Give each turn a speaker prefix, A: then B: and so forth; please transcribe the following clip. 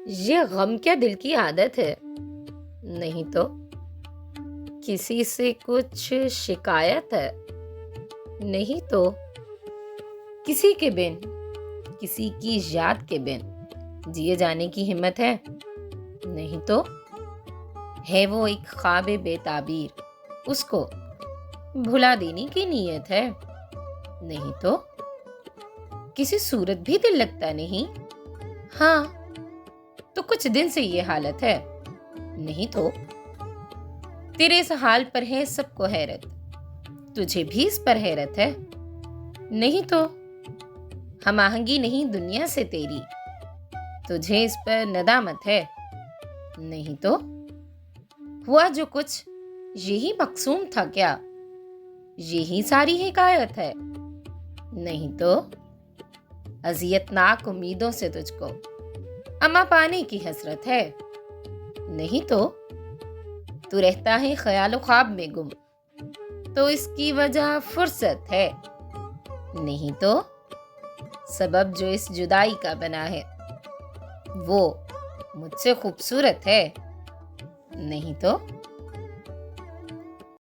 A: یہ غم کیا دل کی عادت ہے؟ نہیں تو کسی سے کچھ شکایت ہے؟ نہیں تو کسی کے بن، کسی کی یاد کے بن جیے جانے کی ہمت ہے؟ نہیں تو ہے وہ ایک خواب بے تعبیر، اس کو بھلا دینے کی نیت ہے؟ نہیں تو کسی صورت بھی دل لگتا نہیں؟ ہاں تو کچھ دن سے یہ حالت ہے؟ نہیں تو تیرے اس حال پر ہے سب کو حیرت، تجھے بھی اس پر حیرت ہے؟ نہیں تو ہم آہنگی نہیں دنیا سے تیری، تجھے اس پر ندامت ہے؟ نہیں تو ہوا جو کچھ یہی مقسوم تھا کیا؟ یہی ساری حکایت ہے؟ نہیں تو اذیت ناک امیدوں سے تجھ کو اما پانے کی حسرت ہے؟ نہیں تو رہتا ہے خیال و خواب میں گم، تو اس کی وجہ فرصت ہے؟ نہیں تو سبب جو اس جدائی کا بنا ہے وہ مجھ سے خوبصورت ہے؟ نہیں تو